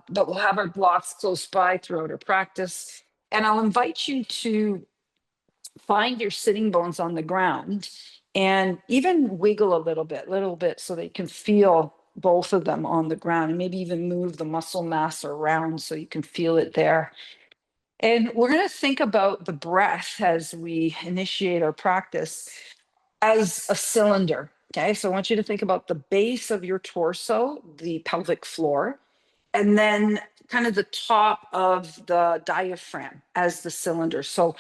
But we'll have our blocks close by throughout our practice. And I'll invite you to find your sitting bones on the ground and even wiggle a little bit so that you can feel both of them on the ground, and maybe even move the muscle mass around so you can feel it there. And we're going to think about the breath as we initiate our practice as a cylinder. Okay, so I want you to think about the base of your torso, the pelvic floor, and then kind of the top of the diaphragm as the cylinder. So,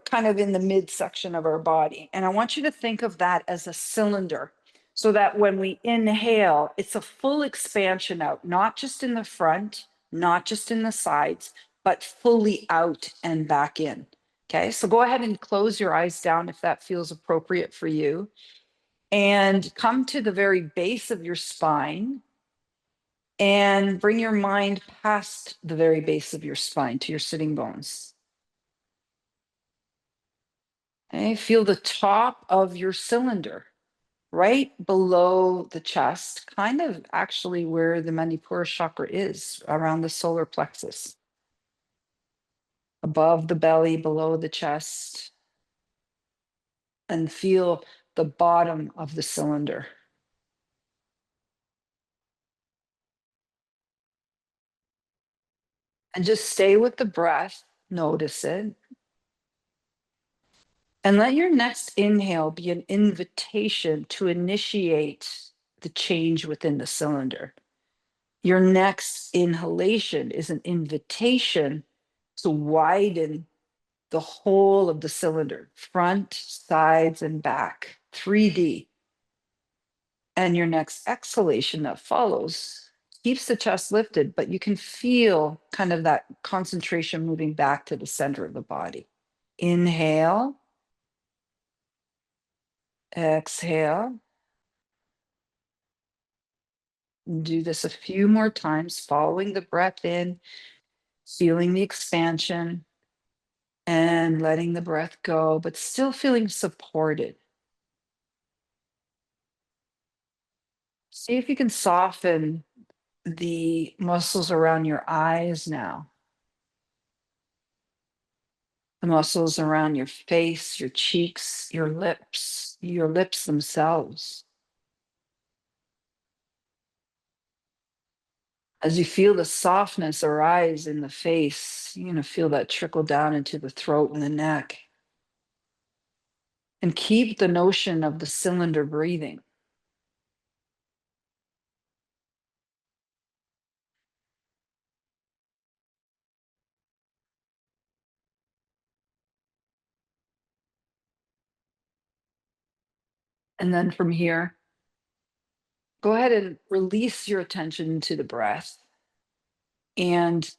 kind of in the midsection of our body. And I want you to think of that as a cylinder so that when we inhale, it's a full expansion out, not just in the front, not just in the sides, but fully out and back in. Okay, so go ahead and close your eyes down if that feels appropriate for you. And come to the very base of your spine and bring your mind past the very base of your spine to your sitting bones. Okay, feel the top of your cylinder right below the chest, kind of actually where the Manipura chakra is, around the solar plexus. Above the belly, below the chest, and feel the bottom of the cylinder. And just stay with the breath, notice it. And let your next inhale be an invitation to initiate the change within the cylinder. Your next inhalation is an invitation to widen the whole of the cylinder, front, sides, and back, 3D. And your next exhalation that follows keeps the chest lifted, but you can feel kind of that concentration moving back to the center of the body. Inhale, exhale. Do this a few more times, following the breath in, feeling the expansion, and letting the breath go, but still feeling supported. See if you can soften the muscles around your eyes now, the muscles around your face, your cheeks, your lips themselves. As you feel the softness arise in the face, you're going to feel that trickle down into the throat and the neck. And keep the notion of the cylinder breathing. And then from here, go ahead and release your attention to the breath and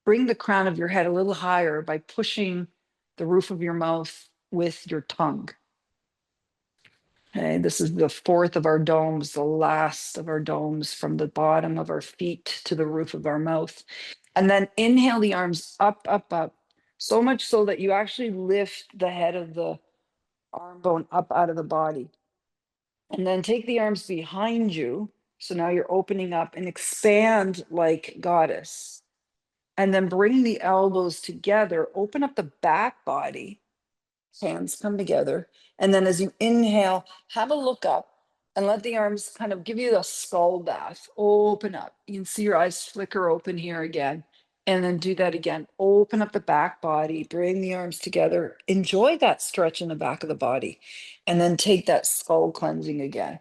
bring the crown of your head a little higher by pushing the roof of your mouth with your tongue. Okay, this is the fourth of our domes, the last of our domes, from the bottom of our feet to the roof of our mouth. And then inhale the arms up, up, up, so much so that you actually lift the head of the arm bone up out of the body. And then take the arms behind you. So now you're opening up and expand like goddess. And then bring the elbows together, open up the back body, hands come together. And then as you inhale, have a look up and let the arms kind of give you the skull bath. Open up. You can see your eyes flicker open here again. And then do that again. Open up the back body, bring the arms together. Enjoy that stretch in the back of the body. And then take that skull cleansing again.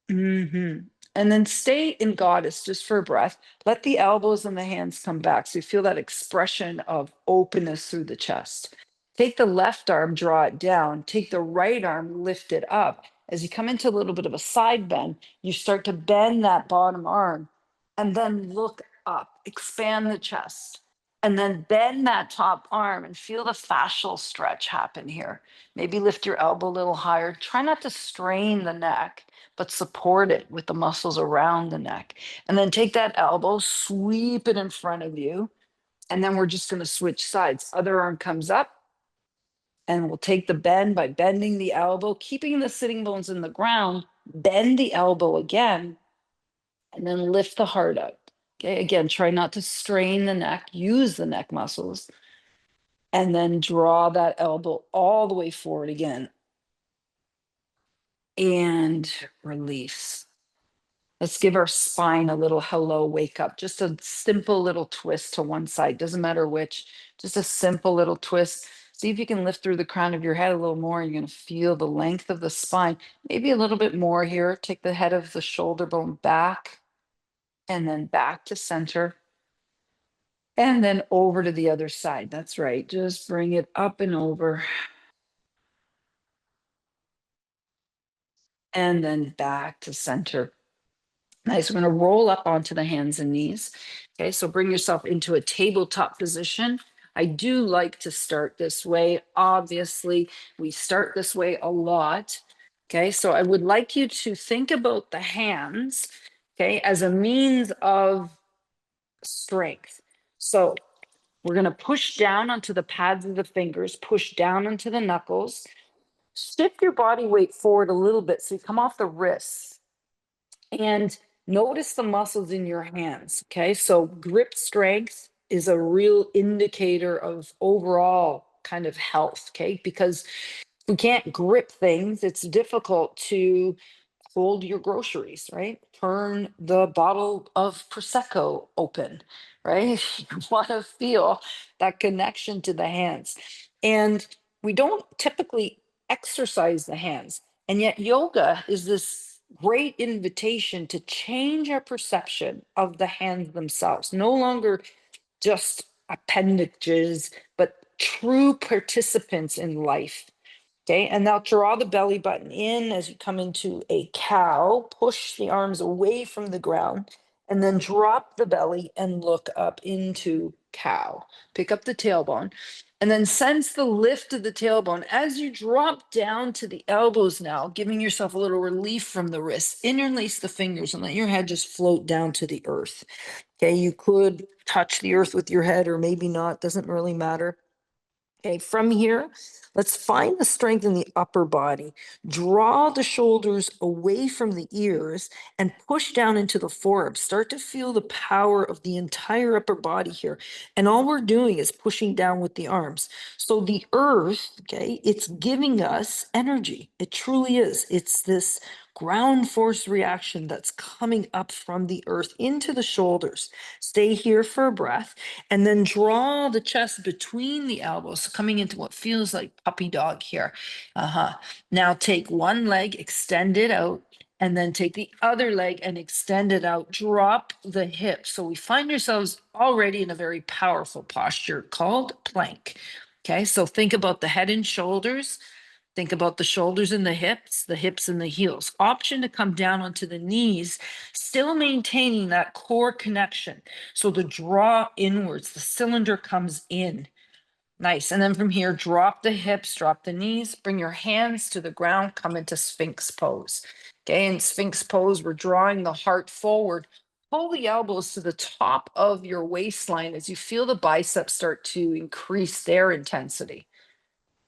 And then stay in goddess just for a breath. Let the elbows and the hands come back. So you feel that expression of openness through the chest. Take the left arm, draw it down. Take the right arm, lift it up. As you come into a little bit of a side bend, you start to bend that bottom arm and then look up, expand the chest, and then bend that top arm and feel the fascial stretch happen here. Maybe lift your elbow a little higher. Try not to strain the neck, but support it with the muscles around the neck. And then take that elbow, sweep it in front of you. And then we're just going to switch sides. Other arm comes up. And we'll take the bend by bending the elbow, keeping the sitting bones in the ground, bend the elbow again, and then lift the heart up. Okay, again, try not to strain the neck, use the neck muscles, and then draw that elbow all the way forward again. And release. Let's give our spine a little hello, wake up. Just a simple little twist to one side. Doesn't matter which, just a simple little twist. See if you can lift through the crown of your head a little more. You're going to feel the length of the spine. Maybe a little bit more here. Take the head of the shoulder bone back and then back to center. And then over to the other side. That's right. Just bring it up and over. And then back to center. Nice. We're going to roll up onto the hands and knees. Okay, so bring yourself into a tabletop position. I do like to start this way. Obviously, we start this way a lot. Okay, so I would like you to think about the hands, okay, as a means of strength. So we're going to push down onto the pads of the fingers, push down onto the knuckles, shift your body weight forward a little bit so you come off the wrists. And notice the muscles in your hands. Okay. So grip strength is a real indicator of overall kind of health. Okay. Because if we can't grip things, it's difficult to hold your groceries, right? Turn the bottle of Prosecco open, right? You want to feel that connection to the hands. And we don't typically exercise the hands. And yet, yoga is this great invitation to change our perception of the hands themselves. No longer just appendages, but true participants in life. Okay, and now draw the belly button in as you come into a cow. Push the arms away from the ground and then drop the belly and look up into cow. Pick up the tailbone and then sense the lift of the tailbone as you drop down to the elbows now, giving yourself a little relief from the wrists. Interlace the fingers and let your head just float down to the earth. Okay, you could touch the earth with your head or maybe not, doesn't really matter. Okay, from here, let's find the strength in the upper body. Draw the shoulders away from the ears and push down into the forearms. Start to feel the power of the entire upper body here. And all we're doing is pushing down with the arms. So the earth, okay, it's giving us energy. It truly is. It's this ground force reaction that's coming up from the earth into the shoulders. Stay here for a breath and then draw the chest between the elbows, coming into what feels like puppy dog here. Now take one leg, extend it out, and then take the other leg and extend it out. Drop the hips. So we find ourselves already in a very powerful posture called plank. Okay, so think about the head and shoulders. Think about the shoulders and the hips and the heels. Option to come down onto the knees, still maintaining that core connection. So the draw inwards, the cylinder comes in. Nice. And then from here, drop the hips, drop the knees, bring your hands to the ground, come into Sphinx pose. Okay, in Sphinx pose, we're drawing the heart forward. Pull the elbows to the top of your waistline as you feel the biceps start to increase their intensity.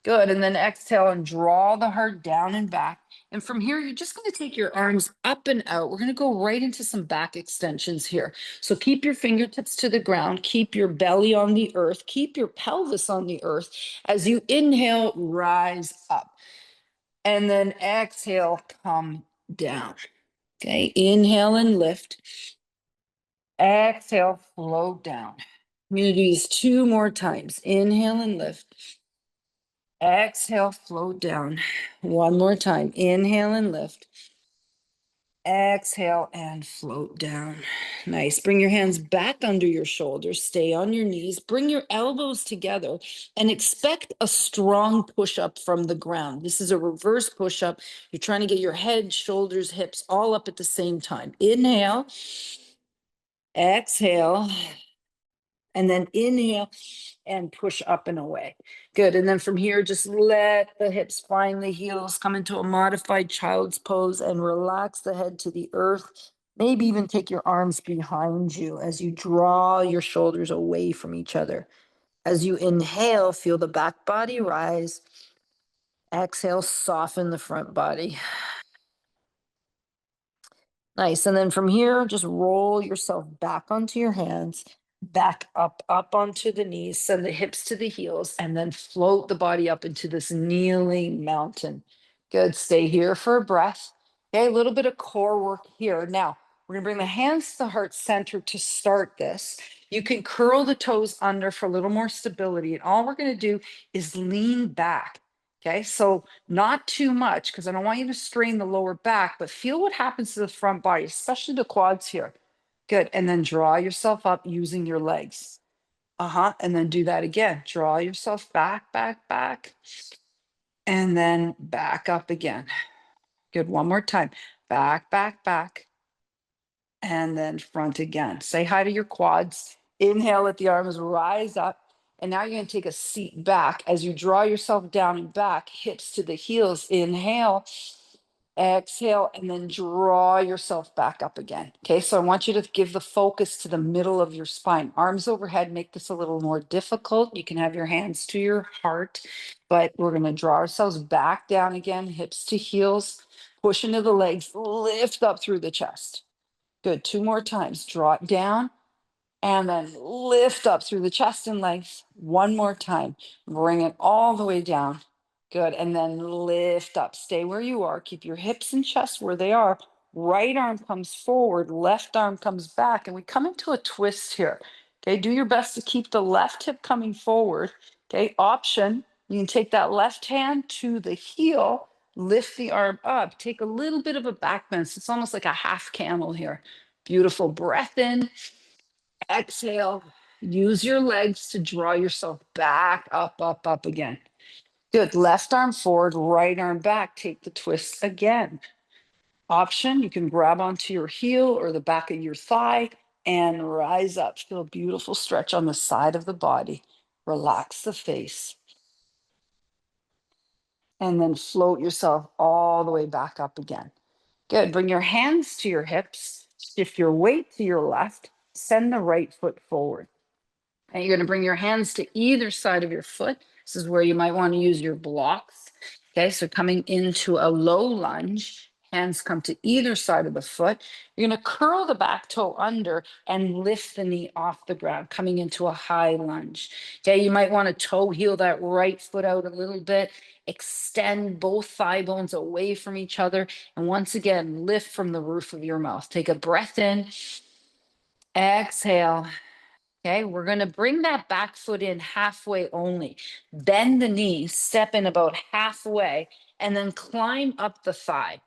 Good. And then exhale and draw the heart down and back. And from here, you're just going to take your arms up and out. We're going to go right into some back extensions here. So keep your fingertips to the ground, keep your belly on the earth, keep your pelvis on the earth. As you inhale, rise up. And then exhale, come down. Okay. Inhale and lift. Exhale, float down. I'm going to do this 2 more times. Inhale and lift. Exhale, float down. 1 more time. Inhale and lift. Exhale and float down. Nice. Bring your hands back under your shoulders. Stay on your knees. Bring your elbows together and expect a strong push up from the ground. This is a reverse push up. You're trying to get your head, shoulders, hips all up at the same time. Inhale. Exhale. And then inhale and push up and away. Good. And then from here, just let the hips find the heels, come into a modified child's pose and relax the head to the earth. Maybe even take your arms behind you as you draw your shoulders away from each other. As you inhale, feel the back body rise. Exhale, soften the front body. Nice. And then from here, just roll yourself back onto your hands, back up onto the knees, send the hips to the heels, and then float the body up into this kneeling mountain. Good. Stay here for a breath. Okay, a little bit of core work here. Now, we're going to bring the hands to the heart center to start this. You can curl the toes under for a little more stability. And all we're going to do is lean back. Okay, so not too much because I don't want you to strain the lower back, but feel what happens to the front body, especially the quads here. Good. And then draw yourself up using your legs. And then do that again. Draw yourself back, back, back. And then back up again. Good. One more time. Back, back, back. And then front again. Say hi to your quads. Inhale, let the arms rise up. And now you're going to take a seat back as you draw yourself down and back, hips to the heels. Inhale, exhale, and then draw yourself back up again. Okay, so I want you to give the focus to the middle of your spine. Arms overhead make this a little more difficult. You can have your hands to your heart, but we're going to draw ourselves back down again, hips to heels, push into the legs, lift up through the chest. Good. Two more times. Draw it down and then lift up through the chest and legs. One more time. Bring it all the way down. Good. And then lift up. Stay where you are. Keep your hips and chest where they are. Right arm comes forward. Left arm comes back. And we come into a twist here. Okay. Do your best to keep the left hip coming forward. Okay. Option. You can take that left hand to the heel. Lift the arm up. Take a little bit of a back bend. So it's almost like a half camel here. Beautiful. Breath in. Exhale. Use your legs to draw yourself back up again. Good. Left arm forward, right arm back. Take the twist again. Option, you can grab onto your heel or the back of your thigh and rise up. Feel a beautiful stretch on the side of the body. Relax the face. And then float yourself all the way back up again. Good. Bring your hands to your hips. Shift your weight to your left. Send the right foot forward. And you're going to bring your hands to either side of your foot. This is where you might want to use your blocks. Okay, so coming into a low lunge, hands come to either side of the foot. You're going to curl the back toe under and lift the knee off the ground, coming into a high lunge. Okay, you might want to toe heel that right foot out a little bit, extend both thigh bones away from each other, and once again, lift from the roof of your mouth. Take a breath in, exhale. Okay, we're going to bring that back foot in halfway only. Bend the knee, step in about halfway, and then climb up the thigh.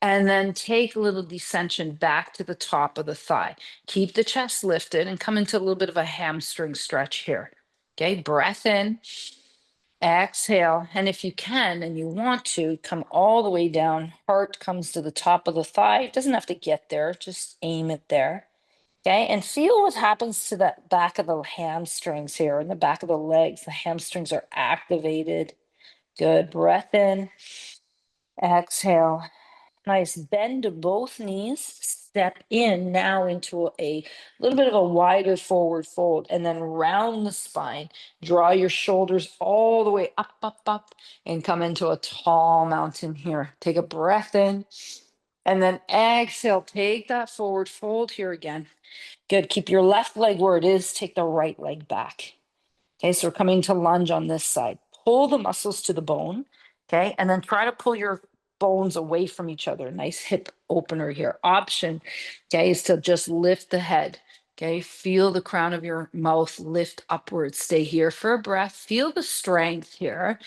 And then take a little descension back to the top of the thigh. Keep the chest lifted and come into a little bit of a hamstring stretch here. Okay, breath in, exhale. And if you can and you want to, come all the way down. Heart comes to the top of the thigh. It doesn't have to get there, just aim it there. Okay, and feel what happens to that back of the hamstrings here and the back of the legs. The hamstrings are activated. Good. Breath in, exhale. Nice. Bend to both knees. Step in now into a little bit of a wider forward fold and then round the spine. Draw your shoulders all the way up, and come into a tall mountain here. Take a breath in and then exhale. Take that forward fold here again. Good. Keep your left leg where it is. Take the right leg back. Okay, so we're coming to lunge on this side. Pull the muscles to the bone. Okay, and then try to pull your bones away from each other. Nice hip opener here. Option, okay, is to just lift the head. Okay, feel the crown of your mouth lift upwards. Stay here for a breath. Feel the strength here.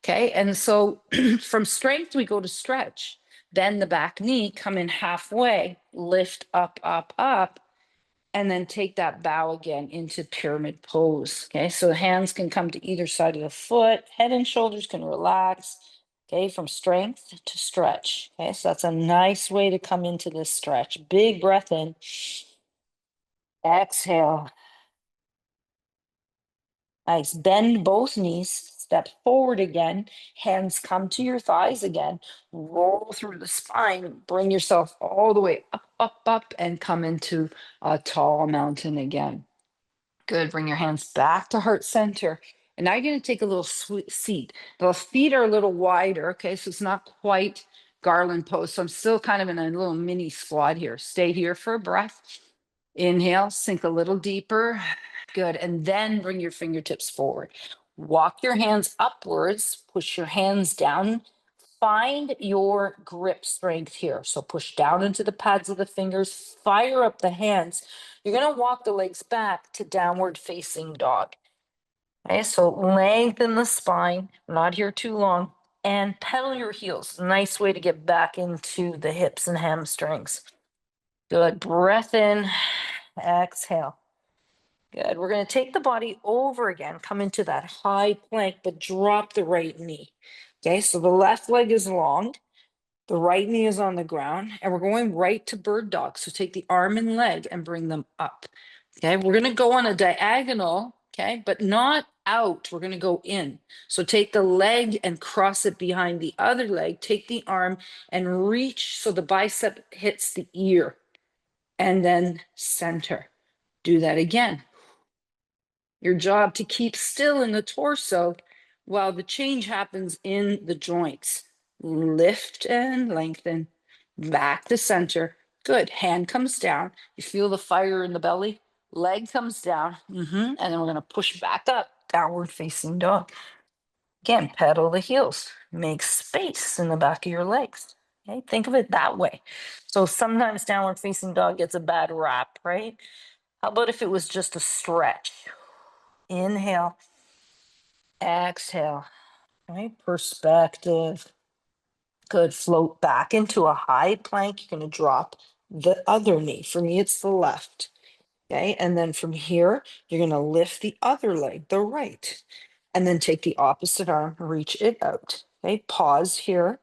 Okay, and so from strength, we go to stretch. Bend the back knee, come in halfway, lift up, and then take that bow again into pyramid pose. Okay, so the hands can come to either side of the foot, head and shoulders can relax. Okay, from strength to stretch. Okay, so that's a nice way to come into this stretch. Big breath in, exhale. Nice. Bend both knees, step forward again, hands come to your thighs again, roll through the spine, bring yourself all the way up, and come into a tall mountain again. Good. Bring your hands back to heart center. And now you're going to take a little seat. The feet are a little wider. Okay. So it's not quite garland pose. So I'm still kind of in a little mini squat here. Stay here for a breath. Inhale, sink a little deeper. Good. And then bring your fingertips forward. Walk your hands upwards, push your hands down. Find your grip strength here. So push down into the pads of the fingers, fire up the hands. You're going to walk the legs back to downward facing dog. Okay, so lengthen the spine, not here too long, and pedal your heels. Nice way to get back into the hips and hamstrings. Good. Breath in, exhale. Good. We're going to take the body over again, come into that high plank, but drop the right knee. Okay, so the left leg is long, the right knee is on the ground, and we're going right to bird dog. So take the arm and leg and bring them up. Okay, we're going to go on a diagonal, okay, but not out. We're going to go in. So take the leg and cross it behind the other leg. Take the arm and reach so the bicep hits the ear, and then center. Do that again. Your job to keep still in the torso while the change happens in the joints. Lift and lengthen, back to center. Good. Hand comes down. You feel the fire in the belly. Leg comes down. And then we're going to push back up, downward facing dog. Again, pedal the heels. Make space in the back of your legs. Okay, think of it that way. So sometimes downward facing dog gets a bad rap, right? How about if it was just a stretch? Inhale, exhale, right? Perspective. Good. Float back into a high plank. You're going to drop the other knee. For me, it's the left. Okay. And then from here, you're going to lift the other leg, the right. And then take the opposite arm, reach it out. Okay. Pause here.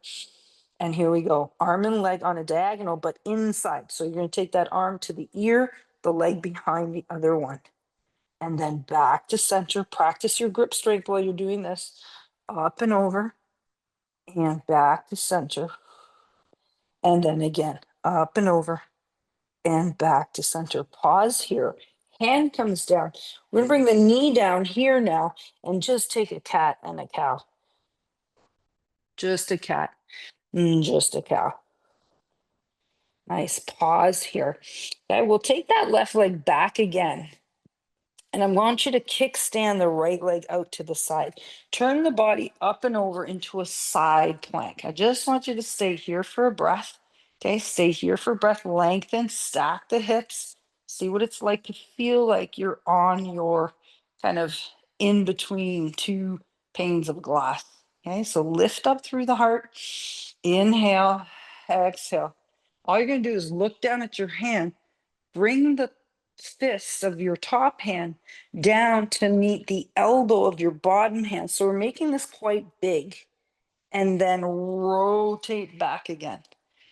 And here we go. Arm and leg on a diagonal, but inside. So you're going to take that arm to the ear, the leg behind the other one. And then back to center. Practice your grip strength while you're doing this. Up and over and back to center. And then again, up and over and back to center. Pause here. Hand comes down. We're going to bring the knee down here now and just take a cat and a cow. Just a cat. Just a cow. Nice. Pause here. Okay, we'll take that left leg back again. And I want you to kickstand the right leg out to the side. Turn the body up and over into a side plank. I just want you to stay here for a breath. Okay, stay here for breath. Lengthen, stack the hips. See what it's like to feel like you're on your kind of in between two panes of glass. Okay, so lift up through the heart. Inhale, exhale. All you're going to do is look down at your hand. Bring the fists of your top hand down to meet the elbow of your bottom hand. So we're making this quite big. And then rotate back again.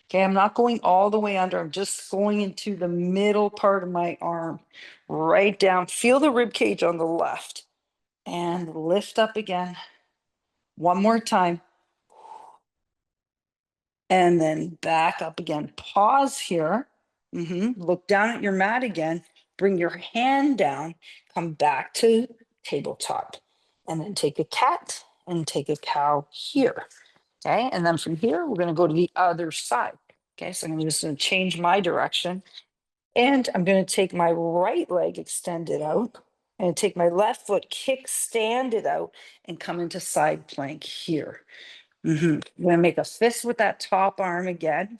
Okay, I'm not going all the way under. I'm just going into the middle part of my arm. Right down. Feel the rib cage on the left. And lift up again. One more time. And then back up again. Pause here. Look down at your mat again. Bring your hand down. Come back to tabletop. And then take a cat and take a cow here. Okay. And then from here, we're going to go to the other side. Okay. So I'm just going to change my direction. And I'm going to take my right leg, extend it out. And take my left foot, kick, stand it out, and come into side plank here. I'm going to make a fist with that top arm again.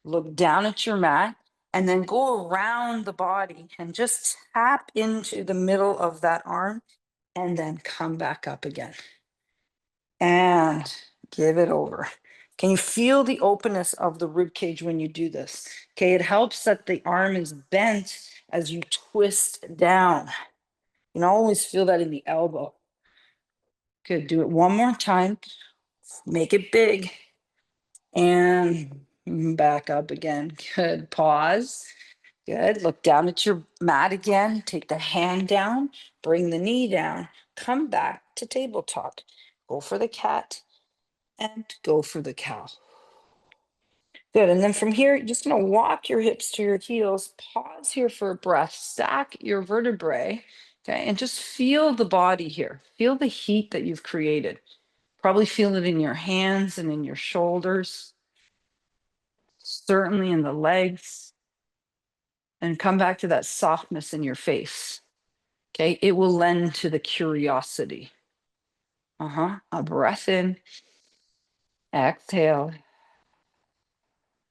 Look down at your mat and then go around the body and just tap into the middle of that arm and then come back up again. And give it over. Can you feel the openness of the rib cage when you do this? Okay, it helps that the arm is bent as you twist down. You can always feel that in the elbow. Good, do it one more time. Make it big. And back up again. Good. Pause. Good. Look down at your mat again. Take the hand down. Bring the knee down. Come back to tabletop. Go for the cat and go for the cow. Good. And then from here, you're just going to walk your hips to your heels. Pause here for a breath. Stack your vertebrae. Okay. And just feel the body here. Feel the heat that you've created. Probably feel it in your hands and in your shoulders. certainly in the legs, and come back to that softness in your face. Okay, it will lend to the curiosity. A breath in, exhale,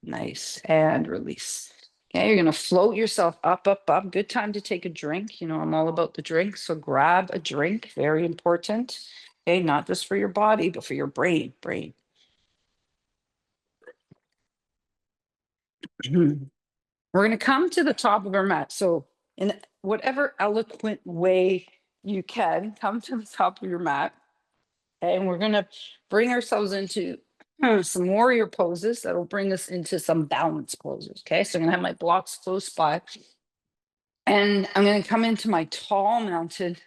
nice, and release. Okay, you're gonna float yourself up, up, up. Good time to take a drink. You know, I'm all about the drink, so grab a drink, very important. Okay, not just for your body, but for your brain. We're going to come to the top of our mat. So, in whatever eloquent way you can, come to the top of your mat. And we're going to bring ourselves into some warrior poses that will bring us into some balance poses. Okay. So, I'm going to have my blocks close by. And I'm going to come into my tall mountain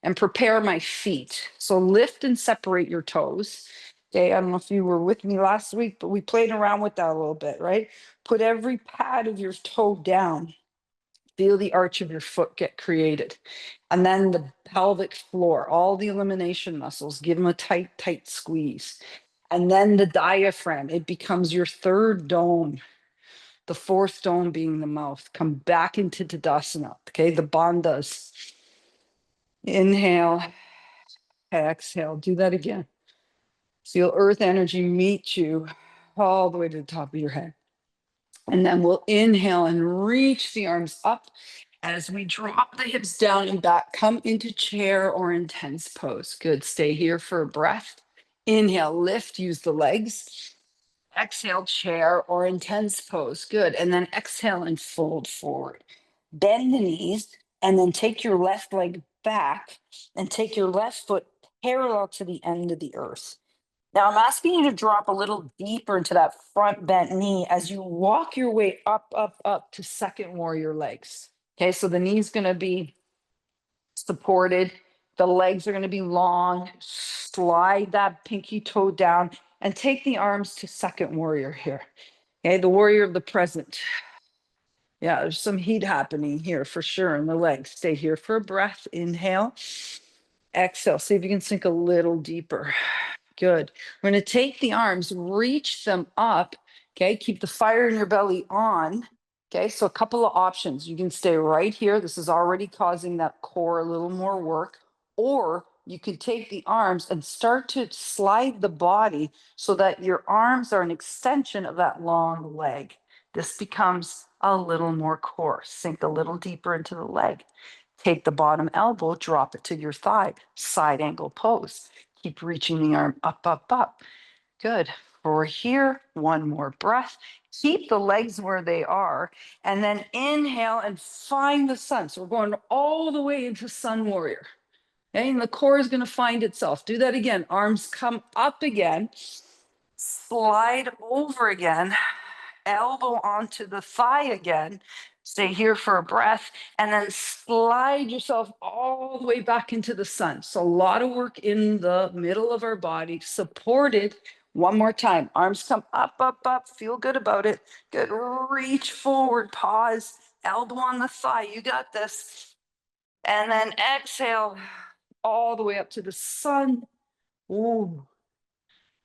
and prepare my feet. So, lift and separate your toes. Okay, I don't know if you were with me last week, but we played around with that a little bit, right? Put every pad of your toe down. Feel the arch of your foot get created. And then the pelvic floor, all the elimination muscles, give them a tight, tight squeeze. And then the diaphragm, it becomes your third dome, the fourth dome being the mouth. Come back into Tadasana, okay? The bandhas. Inhale, exhale, do that again. Feel earth energy meet you all the way to the top of your head. And then we'll inhale and reach the arms up as we drop the hips down and back. Come into chair or intense pose. Good. Stay here for a breath. Inhale, lift, use the legs. Exhale, chair or intense pose. Good. And then exhale and fold forward. Bend the knees and then take your left leg back and take your left foot parallel to the end of the earth. Now I'm asking you to drop a little deeper into that front bent knee as you walk your way up, up, up to second warrior legs. Okay, so the knee's going to be supported. The legs are going to be long. Slide that pinky toe down and take the arms to second warrior here. Okay, the warrior of the present. Yeah, there's some heat happening here for sure in the legs. Stay here for a breath. Inhale. Exhale. See if you can sink a little deeper. Good. We're going to take the arms, reach them up. Okay. Keep the fire in your belly on. Okay. So a couple of options. You can stay right here. This is already causing that core a little more work. Or you can take the arms and start to slide the body so that your arms are an extension of that long leg. This becomes a little more core. Sink a little deeper into the leg. Take the bottom elbow, drop it to your thigh, side angle pose. Keep reaching the arm up, up, up. Good. For here, one more breath. Keep the legs where they are. And then inhale and find the sun. So we're going all the way into sun warrior. Okay, and the core is going to find itself. Do that again. Arms come up again. Slide over again. Elbow onto the thigh again. Stay here for a breath and then slide yourself all the way back into the sun. So a lot of work in the middle of our body, supported. One more time. Arms come up, up, up. Feel good about it. Good. Reach forward, pause, elbow on the thigh. You got this. And then exhale all the way up to the sun. Ooh.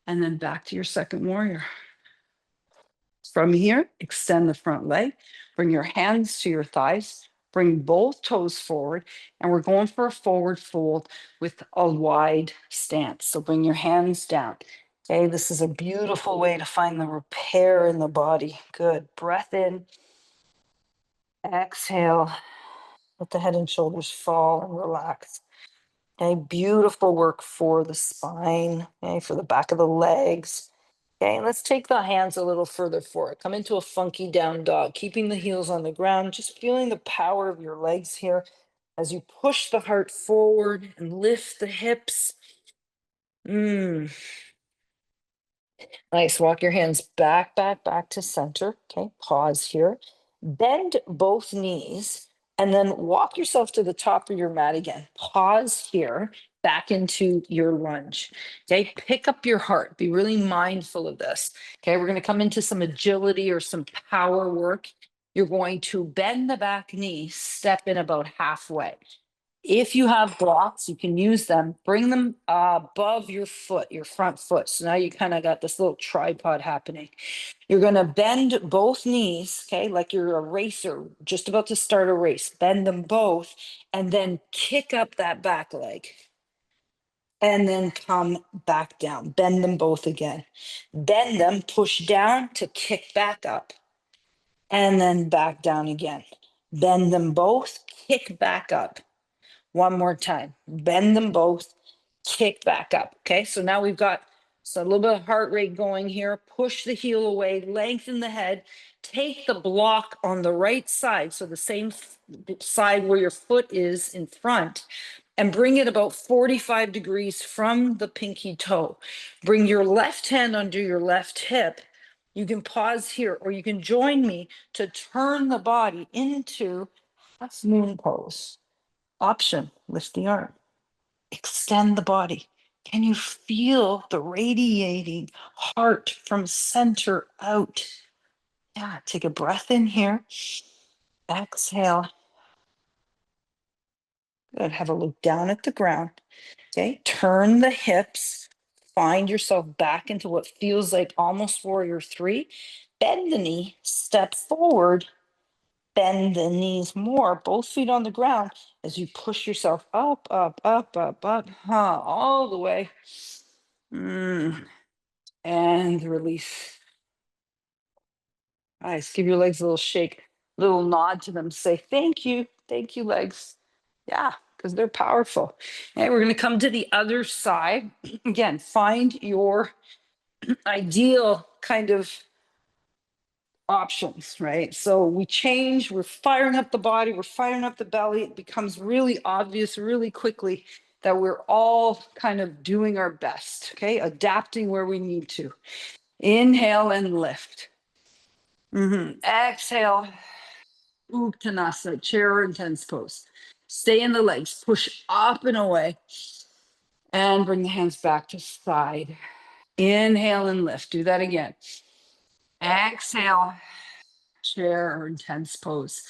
And then back to your second warrior. From here, extend the front leg, bring your hands to your thighs, bring both toes forward, and we're going for a forward fold with a wide stance. So bring your hands down. Okay, this is a beautiful way to find the repair in the body. Good. Breath in, exhale, let the head and shoulders fall and relax. Okay, beautiful work for the spine, okay, for the back of the legs. Okay, let's take the hands a little further forward. Come into a funky down dog, keeping the heels on the ground, just feeling the power of your legs here as you push the heart forward and lift the hips. Nice. Walk your hands back, back, back to center. Okay, pause here. Bend both knees and then walk yourself to the top of your mat again. Pause here, back into your lunge. Okay, pick up your heart. Be really mindful of this. Okay, we're going to come into some agility or some power work. You're going to bend the back knee, step in about halfway. If you have blocks, you can use them, bring them above your foot, your front foot. So now you kind of got this little tripod happening. You're going to bend both knees, okay, like you're a racer, just about to start a race. Bend them both and then kick up that back leg and then come back down. Bend them both again. Bend them, push down to kick back up and then back down again. Bend them both, kick back up. One more time. Bend them both, kick back up. Okay, so now we've got a little bit of heart rate going here. Push the heel away, lengthen the head. Take the block on the right side, so the same side where your foot is in front, and bring it about 45 degrees from the pinky toe. Bring your left hand under your left hip. You can pause here, or you can join me to turn the body into half moon pose. Option, lift the arm, extend the body. Can you feel the radiating heart from center out? Yeah, take a breath in here. Exhale. Good. Have a look down at the ground. Okay. Turn the hips. Find yourself back into what feels like almost warrior three. Bend the knee, step forward, bend the knees more, both feet on the ground as you push yourself up, up, up, up, up, all the way. And release. Nice. Give your legs a little shake, little nod to them. Say, thank you, legs. Yeah, because they're powerful. And we're going to come to the other side. Again, find your ideal kind of options, right? So we change, we're firing up the body, we're firing up the belly. It becomes really obvious really quickly that we're all kind of doing our best, okay? Adapting where we need to. Inhale and lift. Exhale. Uttanasana, chair or intense pose. Stay in the legs, push up and away, and bring the hands back to side. Inhale and lift. Do that again. Exhale, chair or intense pose.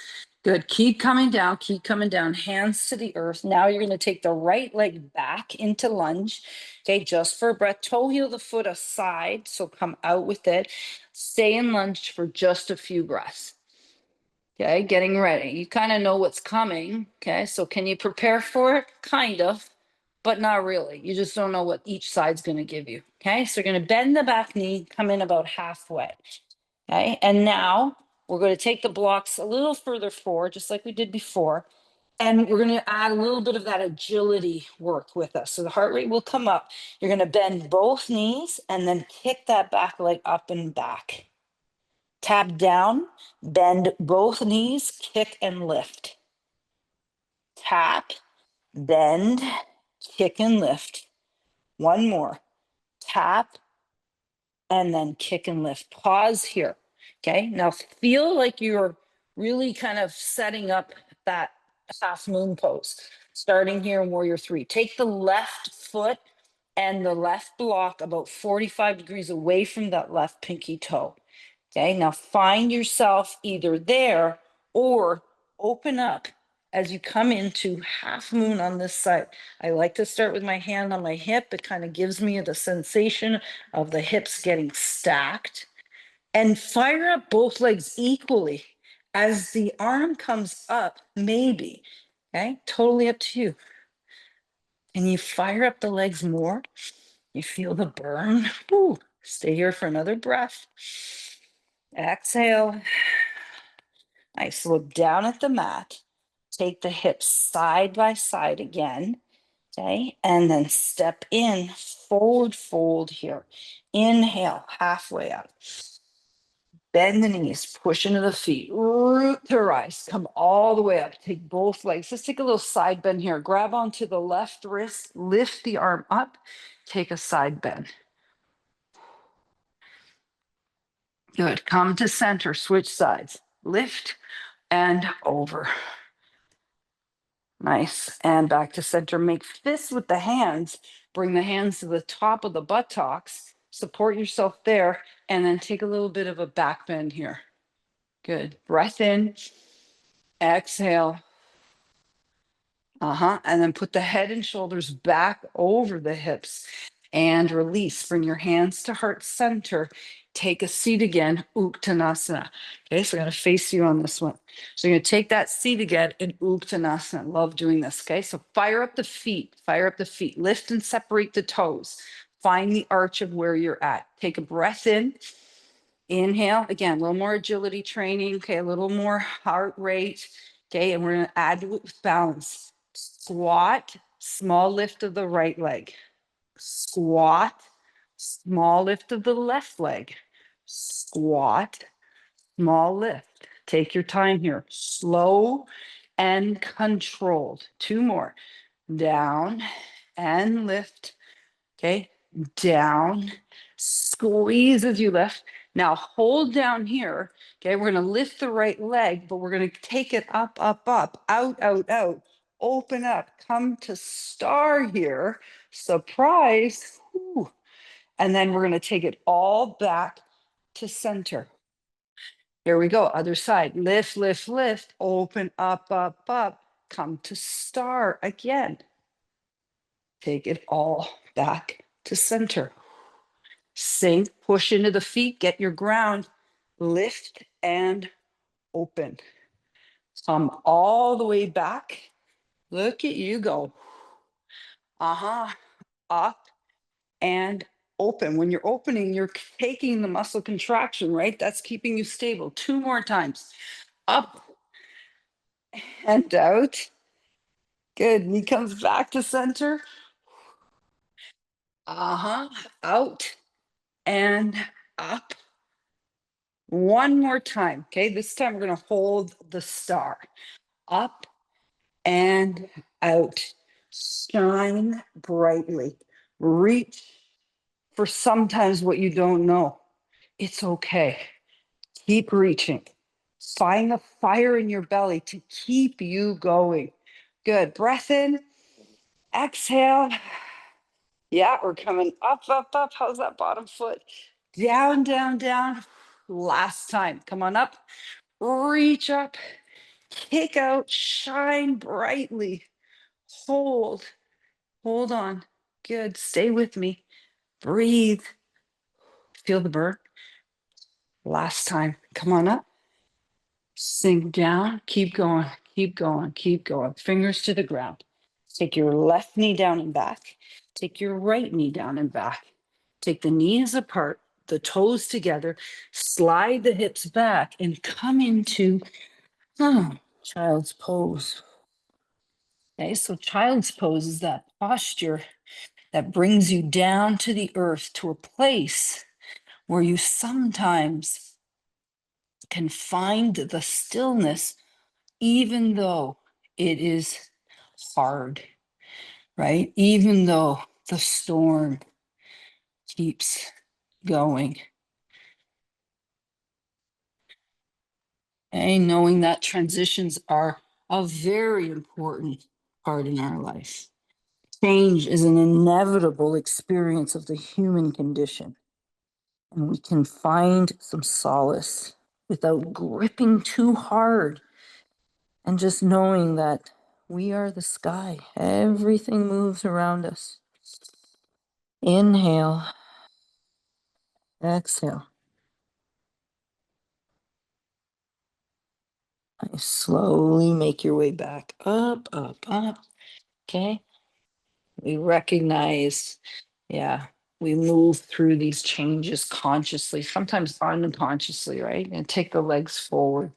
Good. Keep coming down. Keep coming down. Hands to the earth. Now you're going to take the right leg back into lunge. Okay, just for a breath. Toe heel the foot aside. So come out with it. Stay in lunge for just a few breaths. Okay, getting ready. You kind of know what's coming. Okay, so can you prepare for it? Kind of, but not really. You just don't know what each side's going to give you. Okay, so you're going to bend the back knee, come in about halfway. Okay, and now we're going to take the blocks a little further forward, just like we did before. And we're going to add a little bit of that agility work with us. So the heart rate will come up. You're going to bend both knees and then kick that back leg up and back. Tap down, bend both knees, kick and lift. Tap, bend, kick and lift. One more. Tap, and then kick and lift. Pause here. Okay. Now feel like you're really kind of setting up that half moon pose. Starting here in warrior three. Take the left foot and the left block about 45 degrees away from that left pinky toe. Okay, now find yourself either there or open up as you come into half moon on this side. I like to start with my hand on my hip. It kind of gives me the sensation of the hips getting stacked. And fire up both legs equally as the arm comes up, maybe. Okay, totally up to you. And you fire up the legs more. You feel the burn. Woo. Stay here for another breath. Exhale. Nice. Look down at the mat. Take the hips side by side again. Okay. And then step in, forward fold here. Inhale, halfway up. Bend the knees, push into the feet, root to rise. Come all the way up. Take both legs. Let's take a little side bend here. Grab onto the left wrist, lift the arm up, take a side bend. Good. Come to center, switch sides. Lift and over. Nice. And back to center. Make fists with the hands. Bring the hands to the top of the buttocks. Support yourself there. And then take a little bit of a back bend here. Good. Breath in. Exhale. And then put the head and shoulders back over the hips and release. Bring your hands to heart center. Take a seat again, Uttanasana. Okay, so I'm going to face you on this one. So you're going to take that seat again in Uttanasana. Love doing this. Okay, so fire up the feet, fire up the feet. Lift and separate the toes. Find the arch of where you're at. Take a breath in. Inhale, again, a little more agility training. Okay, a little more heart rate. Okay, and we're going to add with balance. Squat, small lift of the right leg. Squat, small lift of the left leg. Squat, small lift. Take your time here. Slow and controlled. Two more. Down and lift. Okay, down, squeeze as you lift. Now hold down here. Okay, we're going to lift the right leg, but we're going to take it up, up, up, out, out, out. Open up, come to star here. Surprise. Whew. And then we're going to take it all back to center. Here we go. Other side. Lift, lift, lift. Open up, up, up. Come to star again. Take it all back to center. Sink, push into the feet, get your ground, lift and open. Come all the way back. Look at you go. Up and open. When you're opening, you're taking the muscle contraction, right? That's keeping you stable. Two more times. Up and out. Good. Knee comes back to center. Out and up. One more time. Okay. This time we're going to hold the star. Up and out. Shine brightly. Reach for sometimes what you don't know. It's okay. Keep reaching. Find the fire in your belly to keep you going. Good. Breath in. Exhale. Yeah, we're coming up, up, up. How's that bottom foot? Down, down, down. Last time. Come on up. Reach up. Kick out. Shine brightly. Hold. Hold on. Good. Stay with me. Breathe. Feel the burn. Last time. Come on up. Sink down. Keep going. Keep going. Keep going. Fingers to the ground. Take your left knee down and back. Take your right knee down and back. Take the knees apart, the toes together. Slide the hips back and come into child's pose. Okay, so child's pose is that posture that brings you down to the earth, to a place where you sometimes can find the stillness, even though it is hard, right? Even though the storm keeps going. And knowing that transitions are a very important part in our life. Change is an inevitable experience of the human condition. And we can find some solace without gripping too hard and just knowing that we are the sky. Everything moves around us. Inhale, exhale. And slowly make your way back up, up, up. Okay. We recognize, yeah, we move through these changes consciously, sometimes unconsciously, right? And take the legs forward.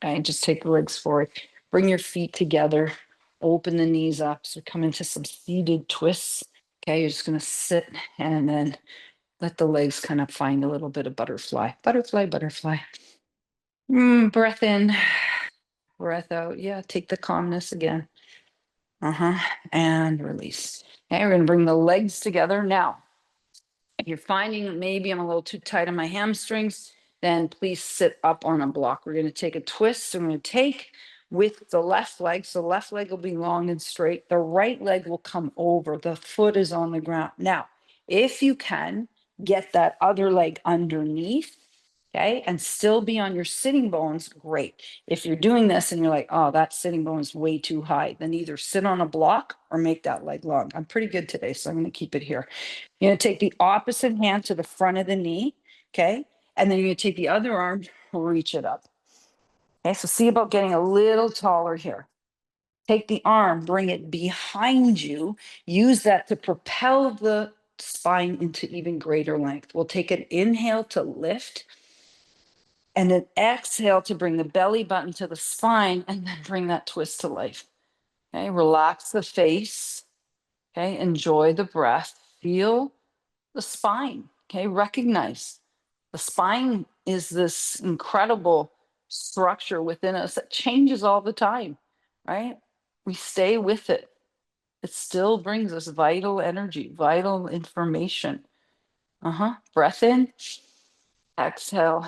And just take the legs forward. Bring your feet together. Open the knees up. So come into some seated twists. Okay, you're just going to sit and then let the legs kind of find a little bit of butterfly. Butterfly, butterfly. Breath in, breath out. Yeah, take the calmness again. And release. Okay, we're going to bring the legs together now. If you're finding maybe I'm a little too tight on my hamstrings, then please sit up on a block. We're going to take a twist. I'm going to take with the left leg. So the left leg will be long and straight. The right leg will come over. The foot is on the ground. Now, if you can, get that other leg underneath okay, and still be on your sitting bones, great. If you're doing this and you're like, oh, that sitting bone is way too high, then either sit on a block or make that leg long. I'm pretty good today, so I'm going to keep it here. You're going to take the opposite hand to the front of the knee, okay, and then you're going to take the other arm, reach it up. Okay, so see about getting a little taller here. Take the arm, bring it behind you, use that to propel the spine into even greater length. We'll take an inhale to lift and an exhale to bring the belly button to the spine and then bring that twist to life. Okay, relax the face. Okay, enjoy the breath. Feel the spine. Okay, recognize the spine is this incredible structure within us that changes all the time, right? We stay with it. It still brings us vital energy, vital information. Breath in, exhale.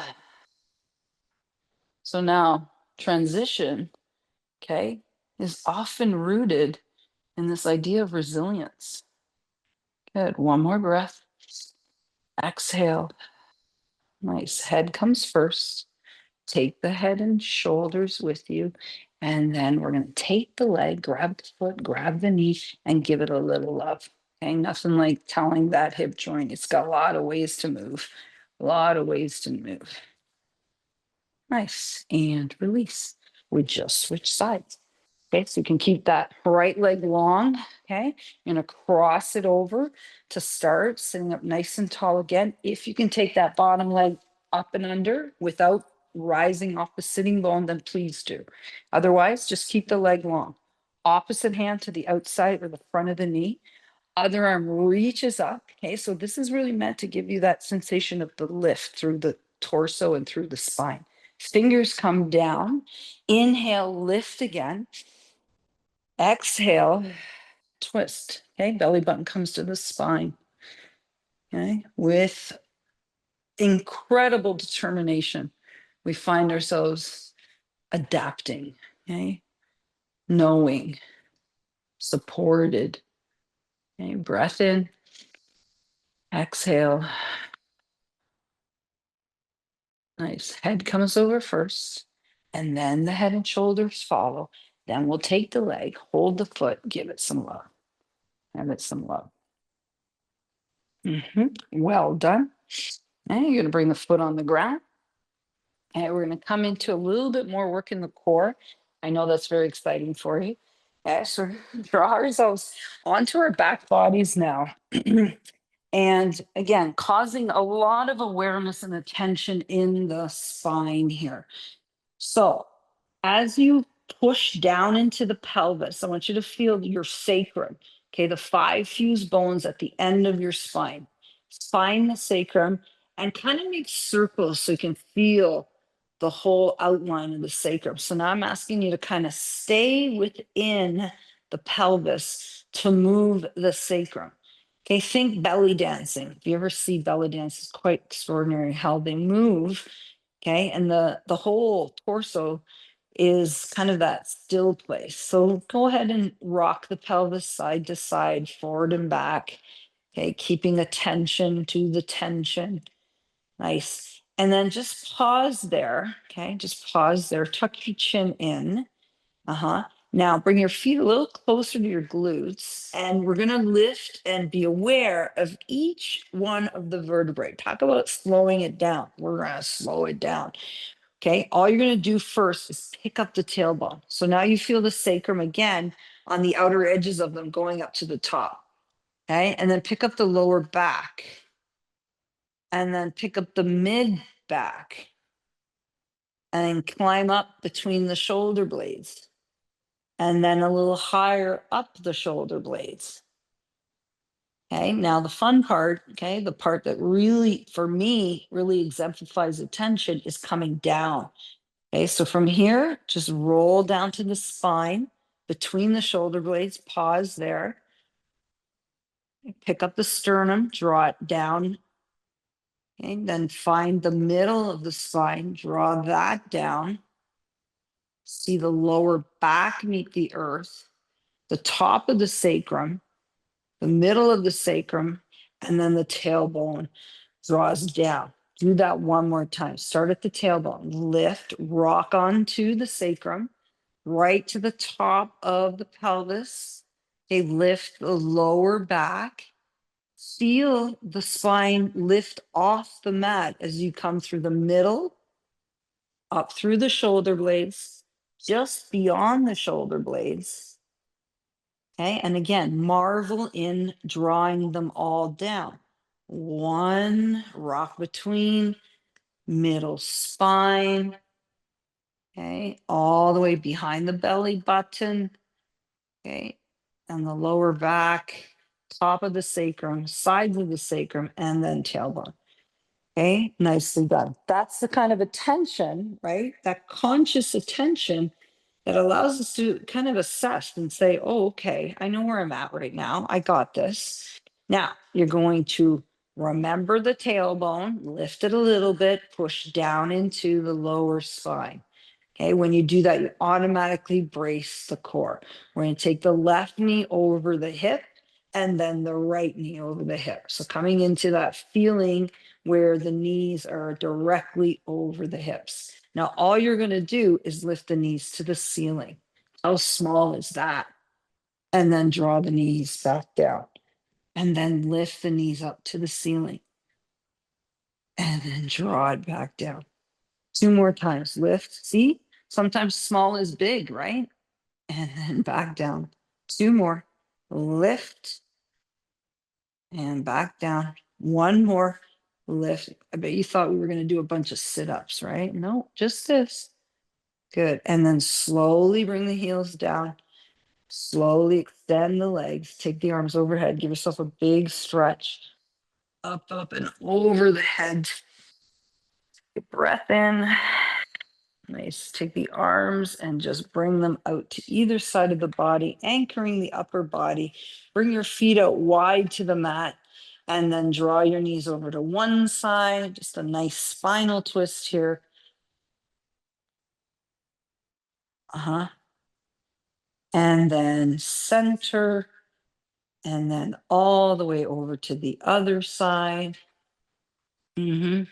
So now transition, okay, is often rooted in this idea of resilience. Good. One more breath. Exhale. Nice. Head comes first. Take the head and shoulders with you. And then we're going to take the leg, grab the foot, grab the knee, and give it a little love. Okay. Nothing like telling that hip joint. It's got a lot of ways to move. A lot of ways to move. Nice. And release. We just switch sides. Okay, so you can keep that right leg long. Okay, you're gonna cross it over to start sitting up nice and tall again. If you can take that bottom leg up and under without rising off the sitting bone, then please do. Otherwise, just keep the leg long. Opposite hand to the outside or the front of the knee. Other arm reaches up. Okay, so this is really meant to give you that sensation of the lift through the torso and through the spine. Fingers come down. Inhale, lift again. Exhale, twist. Okay, belly button comes to the spine. Okay, with incredible determination, we find ourselves adapting. Okay, knowing, supported. Okay, breath in, exhale. Nice. Head comes over first, and then the head and shoulders follow. Then we'll take the leg, hold the foot, give it some love. Give it some love. Well done. And you're going to bring the foot on the ground. And we're going to come into a little bit more work in the core. I know that's very exciting for you. Okay, so draw ourselves onto our back bodies now. And again, causing a lot of awareness and attention in the spine here. So as you push down into the pelvis, I want you to feel your sacrum, okay, the 5 fused bones at the end of your spine. Spine the sacrum and kind of make circles so you can feel the whole outline of the sacrum. So now I'm asking you to kind of stay within the pelvis to move the sacrum. Okay, think belly dancing. If you ever see belly dance, it's quite extraordinary how they move. Okay, and the whole torso is kind of that still place. So go ahead and rock the pelvis side to side, forward and back. Okay, keeping attention to the tension. Nice. And then just pause there. Okay, just pause there. Tuck your chin in. Now bring your feet a little closer to your glutes, and we're going to lift and be aware of each one of the vertebrae. Talk about slowing it down. We're going to slow it down. Okay, all you're going to do first is pick up the tailbone. So now you feel the sacrum again on the outer edges of them going up to the top. Okay, and then pick up the lower back, and then pick up the mid back, and then climb up between the shoulder blades, and then a little higher up the shoulder blades. Okay, now the fun part, okay, the part that really, for me, really exemplifies attention is coming down. Okay, so from here, just roll down to the spine between the shoulder blades, pause there. Pick up the sternum, draw it down. Okay, then find the middle of the spine, draw that down. See the lower back meet the earth, the top of the sacrum, the middle of the sacrum, and then the tailbone draws down. Do that one more time. Start at the tailbone, lift, rock onto the sacrum, right to the top of the pelvis. Okay, lift the lower back. Feel the spine lift off the mat as you come through the middle, up through the shoulder blades, just beyond the shoulder blades. Okay, and again, marvel in drawing them all down. One, rock between, middle spine, okay, all the way behind the belly button, okay, and the lower back, top of the sacrum, sides of the sacrum, and then tailbone. Okay, nicely done. That's the kind of attention, right? That conscious attention that allows us to kind of assess and say, oh, okay, I know where I'm at right now. I got this. Now you're going to remember the tailbone, lift it a little bit, push down into the lower spine. Okay, when you do that, you automatically brace the core. We're going to take the left knee over the hip and then the right knee over the hip. So coming into that feeling where the knees are directly over the hips. Now, all you're going to do is lift the knees to the ceiling. How small is that? And then draw the knees back down. And then lift the knees up to the ceiling. And then draw it back down. Two more times. Lift. See? Sometimes small is big, right? And then back down. Two more. Lift and back down. One more. Lift. I bet you thought we were going to do a bunch of sit-ups, right? No, just this. Good. And then slowly bring the heels down. Slowly extend the legs. Take the arms overhead. Give yourself a big stretch. Up, up, and over the head. Take a breath in. Nice. Take the arms and just bring them out to either side of the body, anchoring the upper body. Bring your feet out wide to the mat and then draw your knees over to one side. Just a nice spinal twist here. Uh-huh. And then center and then all the way over to the other side. Mm-hmm.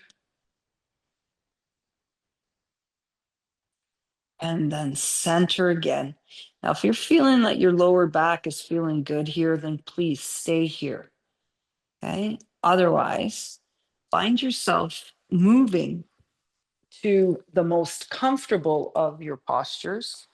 And then center again. Now, if you're feeling like your lower back is feeling good here, then please stay here. Okay. Otherwise, find yourself moving to the most comfortable of your postures.